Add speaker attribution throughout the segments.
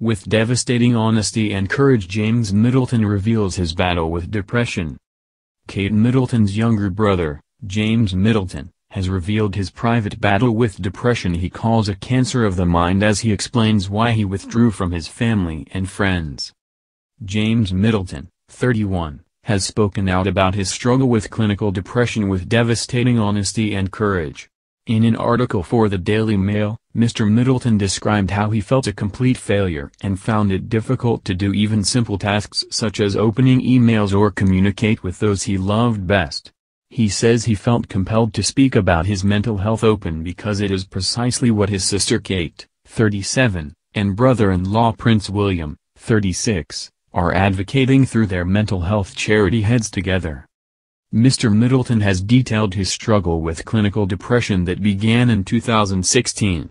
Speaker 1: With devastating honesty and courage, James Middleton reveals his battle with depression. Kate Middleton's younger brother, James Middleton, has revealed his private battle with depression he calls a cancer of the mind, as he explains why he withdrew from his family and friends. James Middleton, 31, has spoken out about his struggle with clinical depression with devastating honesty and courage. In an article for the Daily Mail, Mr. Middleton described how he felt a complete failure and found it difficult to do even simple tasks such as opening emails or communicate with those he loved best. He says he felt compelled to speak about his mental health open because it is precisely what his sister Kate, 37, and brother-in-law Prince William, 36, are advocating through their mental health charity Heads Together. Mr. Middleton has detailed his struggle with clinical depression that began in 2016.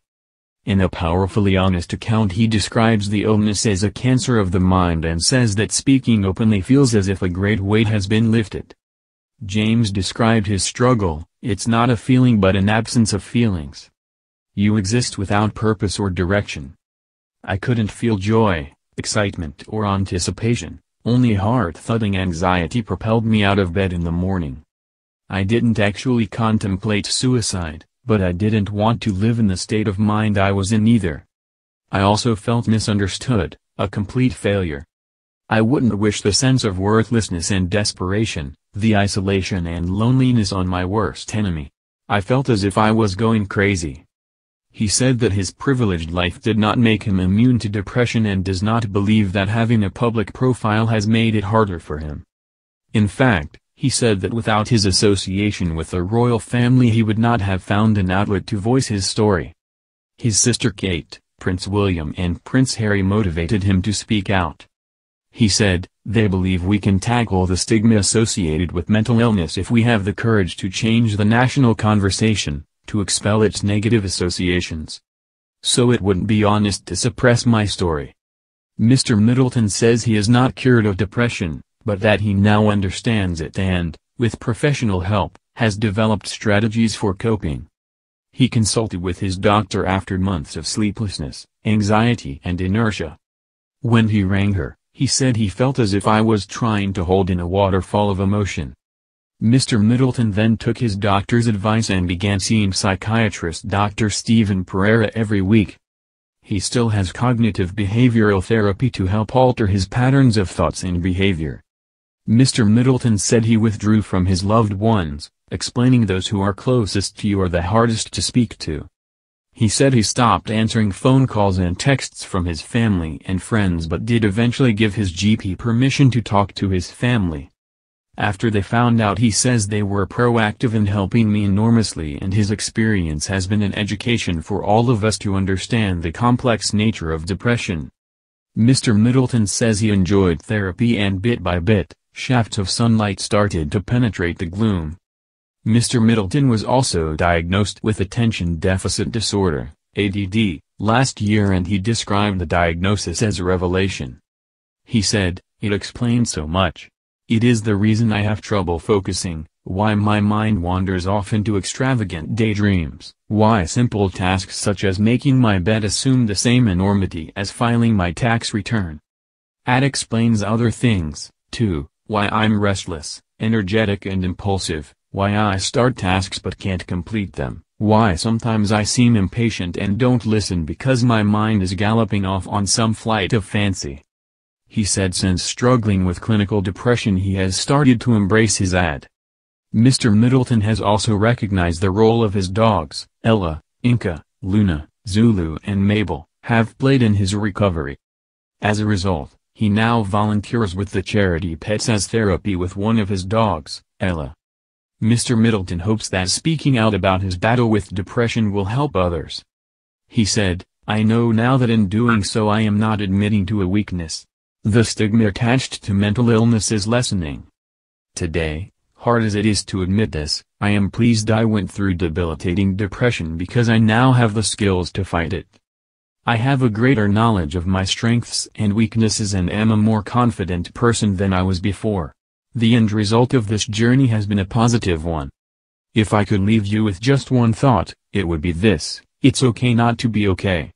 Speaker 1: In a powerfully honest account, he describes the illness as a cancer of the mind and says that speaking openly feels as if a great weight has been lifted. James described his struggle: "It's not a feeling but an absence of feelings. You exist without purpose or direction. I couldn't feel joy, excitement or anticipation, only heart-thudding anxiety propelled me out of bed in the morning. I didn't actually contemplate suicide, but I didn't want to live in the state of mind I was in either. I also felt misunderstood, a complete failure. I wouldn't wish the sense of worthlessness and desperation, the isolation and loneliness on my worst enemy. I felt as if I was going crazy." He said that his privileged life did not make him immune to depression and does not believe that having a public profile has made it harder for him. In fact, he said that without his association with the royal family he would not have found an outlet to voice his story. His sister Kate, Prince William and Prince Harry motivated him to speak out. He said, "They believe we can tackle the stigma associated with mental illness if we have the courage to change the national conversation, to expel its negative associations. So it wouldn't be honest to suppress my story." Mr. Middleton says he is not cured of depression, but that he now understands it and, with professional help, has developed strategies for coping. He consulted with his doctor after months of sleeplessness, anxiety and inertia. When he rang her, he said he felt as if I was trying to hold in a waterfall of emotion. Mr. Middleton then took his doctor's advice and began seeing psychiatrist Dr. Stephen Pereira every week. He still has cognitive behavioral therapy to help alter his patterns of thoughts and behavior. Mr. Middleton said he withdrew from his loved ones, explaining those who are closest to you are the hardest to speak to. He said he stopped answering phone calls and texts from his family and friends but did eventually give his GP permission to talk to his family. After they found out, he says they were proactive in helping me enormously, and his experience has been an education for all of us to understand the complex nature of depression. Mr. Middleton says he enjoyed therapy and bit by bit, shafts of sunlight started to penetrate the gloom. Mr. Middleton was also diagnosed with attention deficit disorder, ADD, last year, and he described the diagnosis as a revelation. He said, "It explains so much. It is the reason I have trouble focusing, why my mind wanders off into extravagant daydreams, why simple tasks such as making my bed assume the same enormity as filing my tax return. It explains other things, too, why I'm restless, energetic and impulsive, why I start tasks but can't complete them, why sometimes I seem impatient and don't listen because my mind is galloping off on some flight of fancy." He said since struggling with clinical depression he has started to embrace his AD. Mr. Middleton has also recognized the role of his dogs, Ella, Inca, Luna, Zulu and Mabel, have played in his recovery. As a result, he now volunteers with the charity Pets as Therapy with one of his dogs, Ella. Mr. Middleton hopes that speaking out about his battle with depression will help others. He said, "I know now that in doing so I am not admitting to a weakness. The stigma attached to mental illness is lessening. Today, hard as it is to admit this, I am pleased I went through debilitating depression because I now have the skills to fight it. I have a greater knowledge of my strengths and weaknesses and am a more confident person than I was before. The end result of this journey has been a positive one. If I could leave you with just one thought, it would be this: it's okay not to be okay.